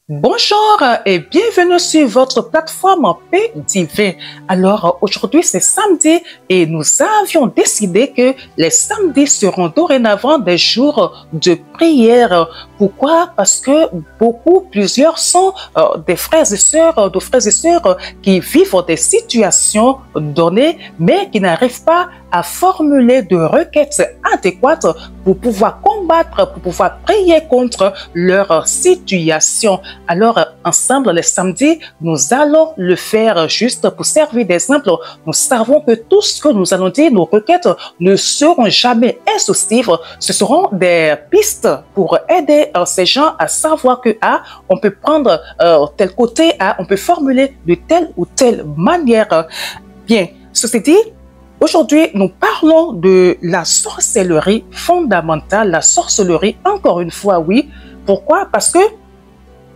Bonjour et bienvenue sur votre plateforme Paix Divin. Alors aujourd'hui c'est samedi et nous avions décidé que les samedis seront dorénavant des jours de prière. Pourquoi? Parce que plusieurs sont des frères et sœurs qui vivent des situations données mais qui n'arrivent pas à formuler de requêtes adéquates pour pouvoir combattre, pour pouvoir prier contre leur situation. Alors, ensemble, les samedis, nous allons le faire juste pour servir d'exemple. Nous savons que tout ce que nous allons dire, nos requêtes ne seront jamais exhaustives. Ce seront des pistes pour aider ces gens à savoir que on peut prendre tel côté, on peut formuler de telle ou telle manière. Bien, ceci dit, aujourd'hui, nous parlons de la sorcellerie fondamentale, la sorcellerie, encore une fois, oui. Pourquoi? Parce que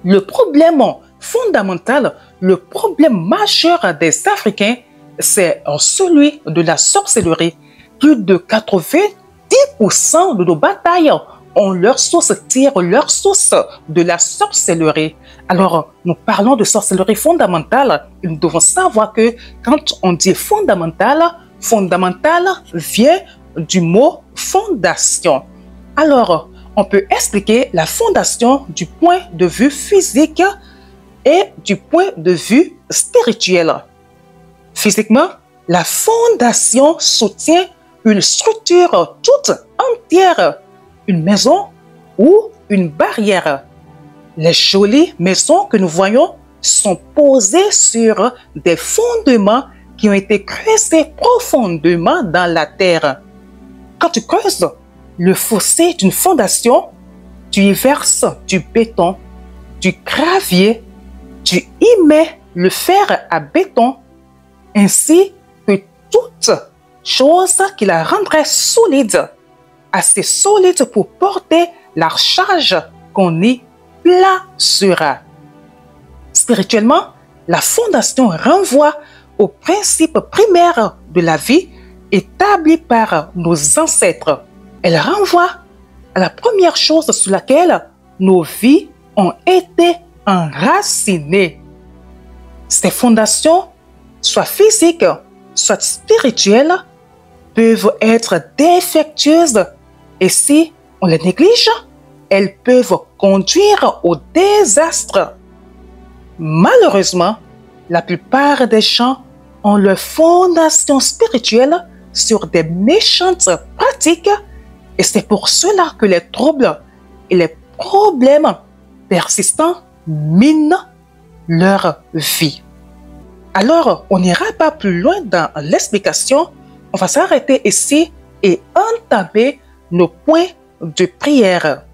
le problème fondamental, le problème majeur des Africains, c'est celui de la sorcellerie. Plus de 90% de nos batailles ont leur source, tirent leur source de la sorcellerie. Alors, nous parlons de sorcellerie fondamentale. Nous devons savoir que quand on dit fondamentale, fondamental vient du mot fondation. Alors, on peut expliquer la fondation du point de vue physique et du point de vue spirituel. Physiquement, la fondation soutient une structure toute entière, une maison ou une barrière. Les jolies maisons que nous voyons sont posées sur des fondements qui ont été creusés profondément dans la terre. Quand tu creuses le fossé d'une fondation, tu y verses du béton, du gravier, tu y mets le fer à béton, ainsi que toute chose qui la rendrait solide, assez solide pour porter la charge qu'on y placera. Spirituellement, la fondation renvoie aux principes primaires de la vie établis par nos ancêtres. Elle renvoie à la première chose sur laquelle nos vies ont été enracinées. Ces fondations, soit physiques, soit spirituelles, peuvent être défectueuses et si on les néglige, elles peuvent conduire au désastre. Malheureusement, la plupart des gens ont leur fondation spirituelle sur des méchantes pratiques et c'est pour cela que les troubles et les problèmes persistants minent leur vie. Alors, on n'ira pas plus loin dans l'explication. On va s'arrêter ici et entamer nos points de prière.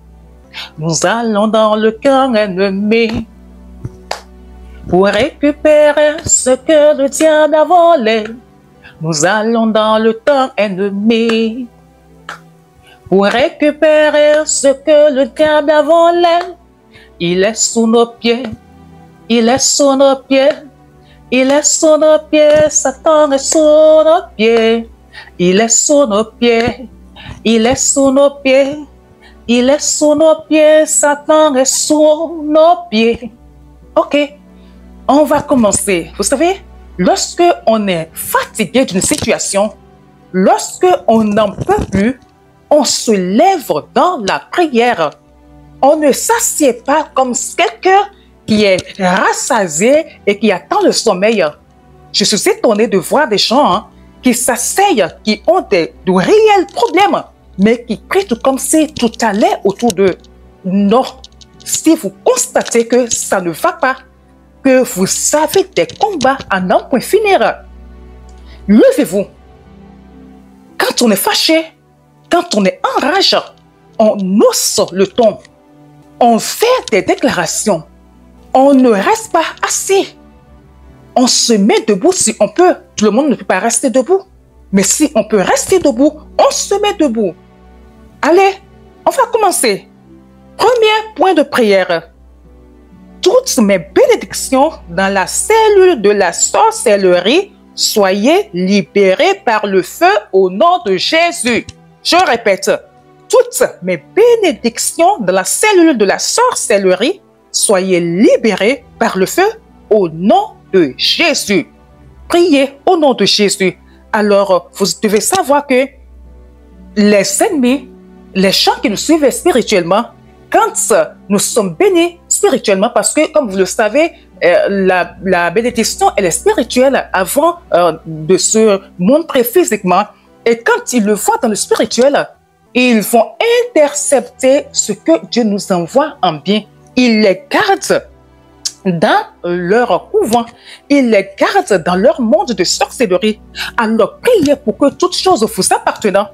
Nous allons dans le camp ennemi pour récupérer ce que le diable a volé. Nous allons dans le camp ennemi pour récupérer ce que le diable a volé. Il est sous nos pieds, il est sous nos pieds, il est sous nos pieds, Satan est sous nos pieds. Il est sous nos pieds, il est sous nos pieds, il est sous nos pieds, Satan est sous nos pieds. Ok, on va commencer. Vous savez, lorsque on est fatigué d'une situation, lorsque on n'en peut plus, on se lève dans la prière. On ne s'assied pas comme quelqu'un qui est rassasié et qui attend le sommeil. Je suis étonné de voir des gens qui s'asseyent, qui ont de réels problèmes, mais qui crient tout comme si tout allait autour d'eux. Non, si vous constatez que ça ne va pas, que vous avez des combats à n'en point finir, levez-vous. Quand on est fâché, quand on est en rage, on hausse le ton. On fait des déclarations. On ne reste pas assis. On se met debout si on peut. Tout le monde ne peut pas rester debout. Mais si on peut rester debout, on se met debout. Allez, on va commencer. Premier point de prière. Toutes mes bénédictions dans la cellule de la sorcellerie, soyez libérés par le feu au nom de Jésus. Je répète, toutes mes bénédictions dans la cellule de la sorcellerie, soyez libérés par le feu au nom de Jésus. Priez au nom de Jésus. Alors, vous devez savoir que les ennemis, les gens qui nous suivent spirituellement, quand nous sommes bénis spirituellement, parce que, comme vous le savez, la bénédiction, elle est spirituelle avant de se montrer physiquement. Et quand ils le voient dans le spirituel, ils vont intercepter ce que Dieu nous envoie en bien. Ils les gardent dans leur couvent. Ils les gardent dans leur monde de sorcellerie. Alors, priez pour que toutes choses vous appartenant,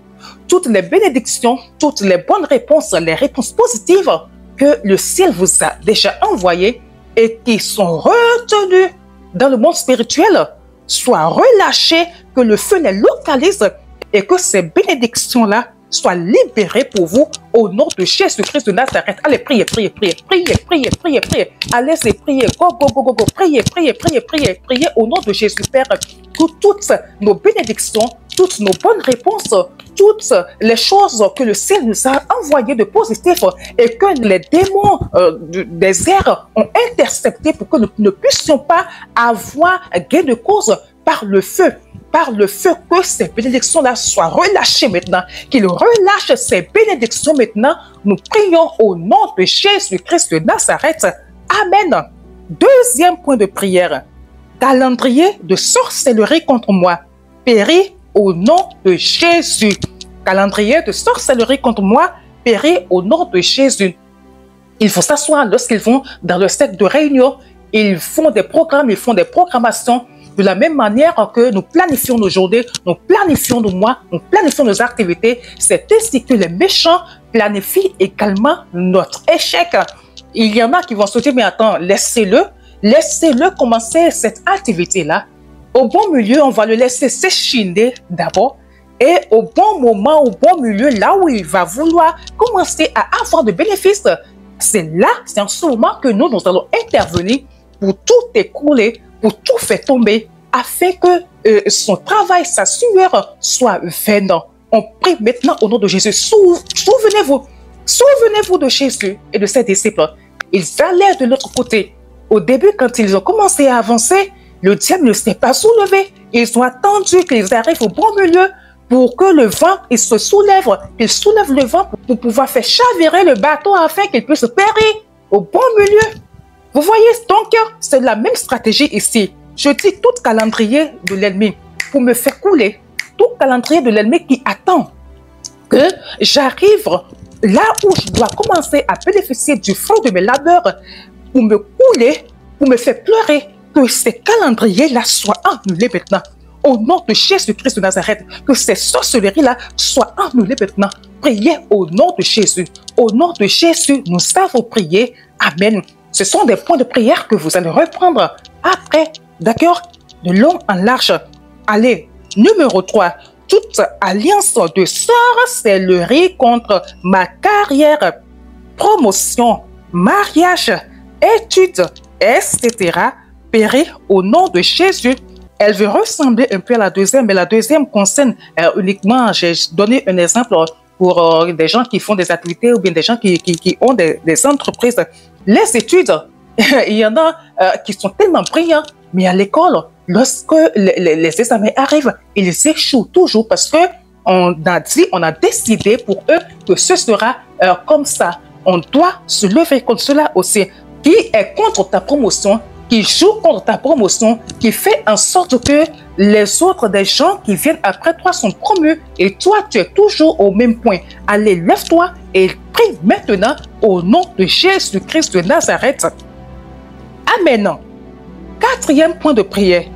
toutes les bénédictions, toutes les bonnes réponses, les réponses positives que le ciel vous a déjà envoyées et qui sont retenues dans le monde spirituel soient relâchées, que le feu les localise et que ces bénédictions-là soient libérées pour vous au nom de Jésus-Christ de Nazareth. Allez, priez, priez, priez, priez, priez, priez, priez. Allez-y, priez, go, go, go, go, go, priez, priez, priez, priez, priez au nom de Jésus, Père, que toutes nos bénédictions, toutes nos bonnes réponses, toutes les choses que le ciel nous a envoyées de positif et que les démons des airs ont intercepté pour que nous ne puissions pas avoir gain de cause par le feu, que ces bénédictions-là soient relâchées maintenant, qu'il relâche ces bénédictions maintenant. Nous prions au nom de Jésus-Christ de Nazareth. Amen. Deuxième point de prière. Calendrier de sorcellerie contre moi périt au nom de Jésus. Calendrier de sorcellerie contre moi périt au nom de Jésus. Il faut s'asseoir lorsqu'ils vont dans le cercle de réunion. Ils font des programmes, ils font des programmations de la même manière que nous planifions nos journées, nous planifions nos mois, nous planifions nos activités. C'est ainsi que les méchants planifient également notre échec. Il y en a qui vont se dire, mais attends, laissez-le commencer cette activité-là. Au bon milieu, on va le laisser s'échiner d'abord. Et au bon moment, au bon milieu, là où il va vouloir commencer à avoir de bénéfices, c'est en ce moment que nous allons intervenir pour tout écrouler, pour tout faire tomber, afin que son travail, sa sueur soit vaine. On prie maintenant au nom de Jésus. Souvenez-vous de Jésus et de ses disciples. Ils allaient de l'autre côté. Au début, quand ils ont commencé à avancer, le diable ne s'est pas soulevé. Ils ont attendu qu'ils arrivent au bon milieu pour que le vent il se soulève, qu'il soulève le vent pour pouvoir faire chavirer le bateau afin qu'il puisse périr au bon milieu. Vous voyez, donc, c'est la même stratégie ici. Je dis tout calendrier de l'ennemi pour me faire couler, tout calendrier de l'ennemi qui attend que j'arrive là où je dois commencer à bénéficier du fruit de mes labeurs pour me couler, pour me faire pleurer, que ces calendriers-là soient annulés maintenant. Au nom de Jésus-Christ de Nazareth, que ces sorcelleries-là soient annulées maintenant. Priez au nom de Jésus. Au nom de Jésus, nous avons prié. Amen. Ce sont des points de prière que vous allez reprendre après, d'accord? De long en large. Allez, numéro 3. Toute alliance de sorcellerie contre ma carrière, promotion, mariage, études, etc. périt au nom de Jésus. Elle veut ressembler un peu à la deuxième, mais la deuxième concerne uniquement, j'ai donné un exemple pour des gens qui font des activités ou bien des gens qui ont des entreprises. Les études, il y en a qui sont tellement brillants, mais à l'école, lorsque les examens arrivent, ils échouent toujours parce que on a décidé pour eux que ce sera comme ça. On doit se lever contre cela aussi. Qui est contre ta promotion, qui joue contre ta promotion, qui fait en sorte que les autres des gens qui viennent après toi sont promus et toi, tu es toujours au même point. Allez, lève-toi et prie maintenant au nom de Jésus-Christ de Nazareth. Amen. Quatrième point de prière.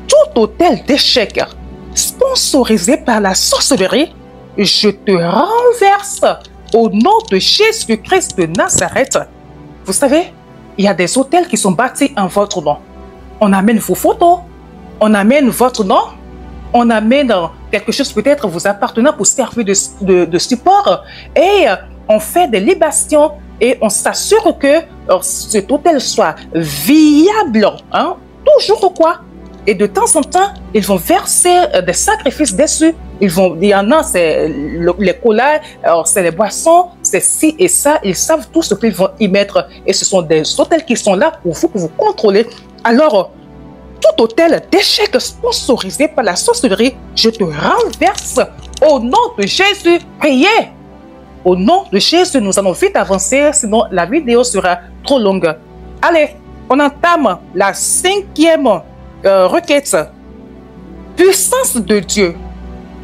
Tout hôtel d'échec sponsorisé par la sorcellerie, je te renverse au nom de Jésus-Christ de Nazareth. Vous savez, il y a des hôtels qui sont bâtis en votre nom. On amène vos photos, on amène votre nom, on amène quelque chose peut-être vous appartenant pour servir de support et on fait des libations et on s'assure que cet hôtel soit viable. Hein? Toujours quoi? Et de temps en temps, ils vont verser des sacrifices dessus. Il y en a, c'est les collages, c'est les boissons, c'est ci et ça. Ils savent tout ce qu'ils vont y mettre. Et ce sont des hôtels qui sont là pour vous contrôler. Alors, tout hôtel d'échecs sponsorisé par la sorcellerie, je te renverse au nom de Jésus. Priez. Au nom de Jésus, nous allons vite avancer, sinon la vidéo sera trop longue. Allez, on entame la 5e requête. Puissance de Dieu,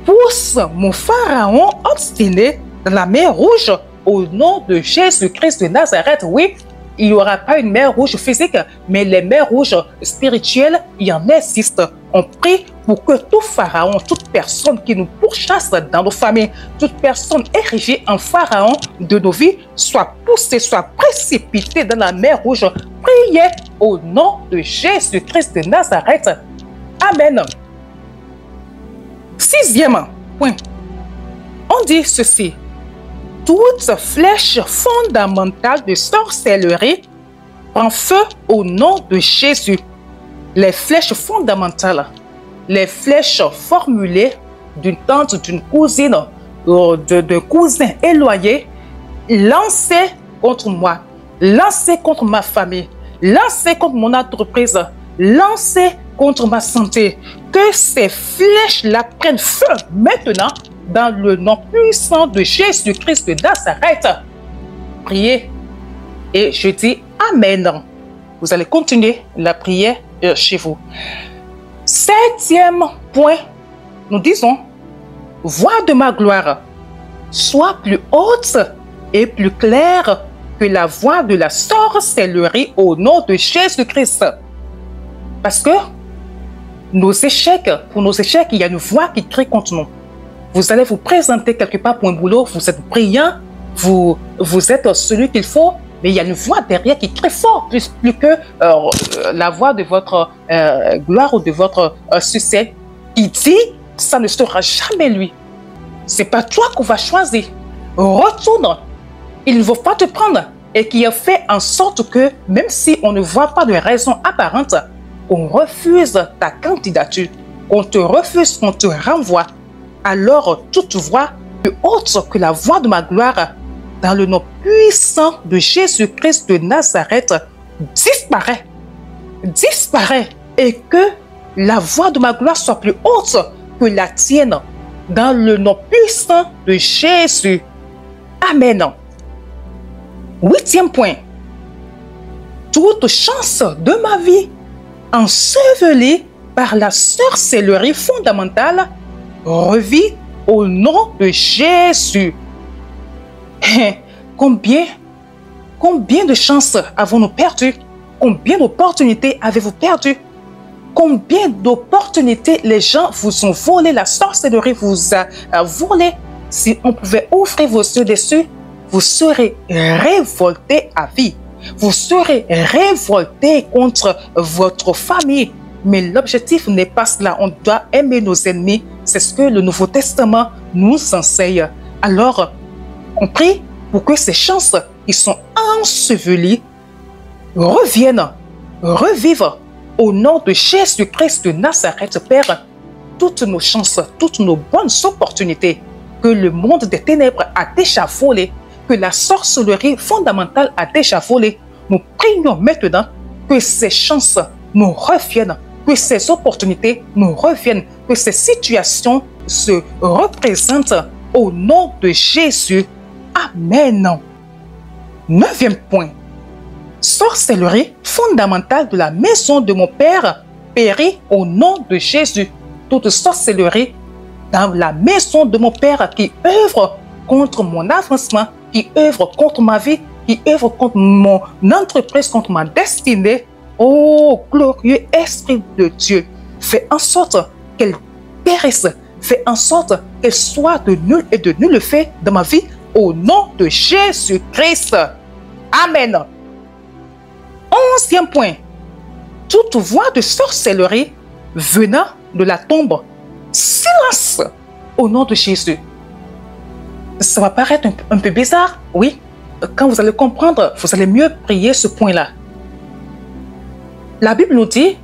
pousse mon pharaon obstiné dans la mer Rouge au nom de Jésus-Christ de Nazareth. Oui, il n'y aura pas une mer rouge physique, mais les mers rouges spirituelles, il y en existe. On prie pour que tout pharaon, toute personne qui nous pourchasse dans nos familles, toute personne érigée en pharaon de nos vies, soit poussée, soit précipitée dans la mer rouge. Priez au nom de Jésus-Christ de Nazareth. Amen. 6e point. On dit ceci. Toute flèche fondamentale de sorcellerie prend feu au nom de Jésus. Les flèches fondamentales, les flèches formulées d'une tante, d'une cousine, d'un cousin éloigné, lancées contre moi, lancées contre ma famille, lancées contre mon entreprise, lancées contre ma santé. Que ces flèches-là prennent feu maintenant dans le nom puissant de Jésus-Christ de Nazareth. Priez et je dis Amen. Vous allez continuer la prière chez vous. 7e point, nous disons, voix de ma gloire, sois plus haute et plus claire que la voix de la sorcellerie au nom de Jésus-Christ. Parce que nos échecs, pour nos échecs, il y a une voix qui crie contre nous. Vous allez vous présenter quelque part pour un boulot, vous êtes brillant, vous êtes celui qu'il faut, mais il y a une voix derrière qui crie fort, plus que la voix de votre gloire ou de votre succès. Il dit, ça ne sera jamais lui. C'est pas toi qu'on va choisir. Retourne. Il ne va pas te prendre. Et qui a fait en sorte que, même si on ne voit pas de raison apparente, on refuse ta candidature, on te refuse, on te renvoie. Alors toute voix plus haute que la voix de ma gloire, dans le nom puissant de Jésus-Christ de Nazareth, disparaît. Disparaît. Et que la voix de ma gloire soit plus haute que la tienne, dans le nom puissant de Jésus. Amen. 8e point. Toute chance de ma vie, ensevelie par la sorcellerie fondamentale, revit au nom de Jésus. Combien de chances avons-nous perdu? Combien d'opportunités avez-vous perdu? Combien d'opportunités les gens vous ont volé? La sorcellerie vous a volé. Si on pouvait ouvrir vos yeux dessus, vous serez révolté à vie. Vous serez révolté contre votre famille. Mais l'objectif n'est pas cela. On doit aimer nos ennemis. C'est ce que le Nouveau Testament nous enseigne. Alors, on prie pour que ces chances qui sont ensevelies reviennent, revivent au nom de Jésus-Christ de Nazareth. Père, toutes nos chances, toutes nos bonnes opportunités que le monde des ténèbres a déjà volées, que la sorcellerie fondamentale a déjà volées, nous prions maintenant que ces chances nous reviennent, que ces opportunités nous reviennent, que ces situations se représentent au nom de Jésus. Amen. 9e point. Sorcellerie fondamentale de la maison de mon Père périt au nom de Jésus. Toute sorcellerie dans la maison de mon Père qui œuvre contre mon avancement, qui œuvre contre ma vie, qui œuvre contre mon entreprise, contre ma destinée. Oh, glorieux Esprit de Dieu, fais en sorte qu'elle périsse, fais en sorte qu'elle soit de nul et de nul fait dans ma vie, au nom de Jésus-Christ. Amen. 11e point. Toute voix de sorcellerie venant de la tombe, silence au nom de Jésus. Ça va paraître un peu bizarre, oui. Quand vous allez comprendre, vous allez mieux prier ce point-là. La Bible nous dit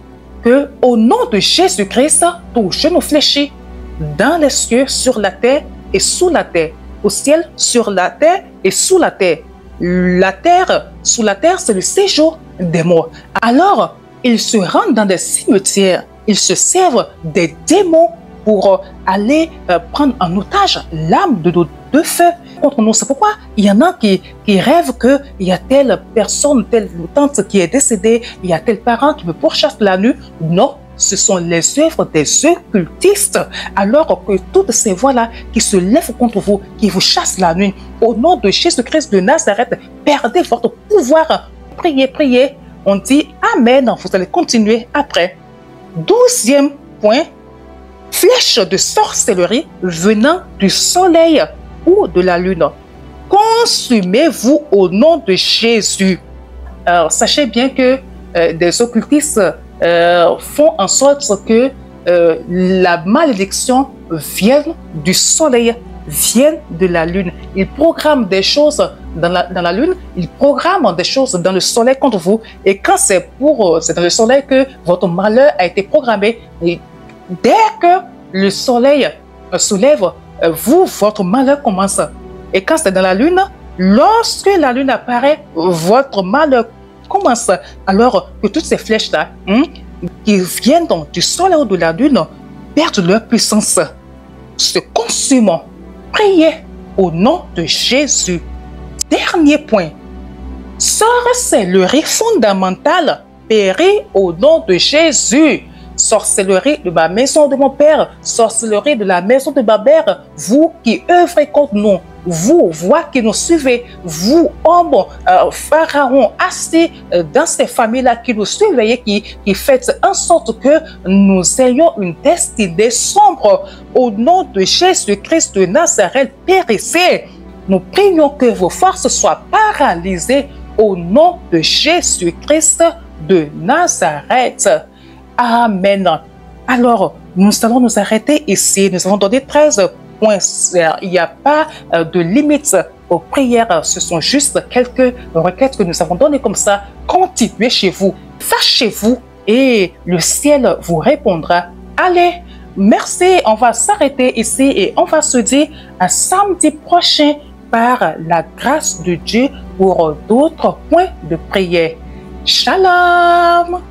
que au nom de Jésus-Christ, tout genou fléchit dans les cieux, sur la terre et sous la terre, au ciel, sur la terre et sous la terre. La terre, sous la terre, c'est le séjour des morts. Alors, ils se rendent dans des cimetières, ils se servent des démons pour aller prendre en otage l'âme de nos deux feux contre nous. C'est pourquoi il y en a qui rêvent qu'il y a telle personne, telle tante qui est décédée, il y a tel parent qui me pourchasse la nuit. Non, ce sont les œuvres des occultistes. Alors que toutes ces voix-là qui se lèvent contre vous, qui vous chassent la nuit, au nom de Jésus-Christ de Nazareth, perdez votre pouvoir. Priez, priez. On dit Amen. Vous allez continuer après. 12e point. Flèche de sorcellerie venant du soleil ou de la lune. Consumez-vous au nom de Jésus. Alors, sachez bien que des occultistes font en sorte que la malédiction vienne du soleil, vienne de la lune. Ils programment des choses dans la lune, ils programment des choses dans le soleil contre vous. Et quand c'est dans le soleil que votre malheur a été programmé, et dès que le soleil se lève, votre malheur commence. Et quand c'est dans la lune, lorsque la lune apparaît, votre malheur commence. Alors que toutes ces flèches-là, qui viennent donc du soleil ou de la lune, perdent leur puissance, se consument. Priez au nom de Jésus. Dernier point. Sorcellerie fondamentale périt au nom de Jésus. Sorcellerie de ma maison de mon père, sorcellerie de la maison de ma mère, vous qui œuvrez contre nous, vous, voix qui nous suivez, vous, hommes, pharaons, assis dans ces familles-là qui nous surveillent, qui faites en sorte que nous ayons une destinée sombre. Au nom de Jésus-Christ de Nazareth, périssez. Nous prions que vos forces soient paralysées au nom de Jésus-Christ de Nazareth. Amen. Alors, nous allons nous arrêter ici. Nous avons donné 13 points. Il n'y a pas de limite aux prières. Ce sont juste quelques requêtes que nous avons données comme ça. Continuez chez vous. Fâchez-vous et le ciel vous répondra. Allez, merci. On va s'arrêter ici et on va se dire à samedi prochain par la grâce de Dieu pour d'autres points de prière. Shalom!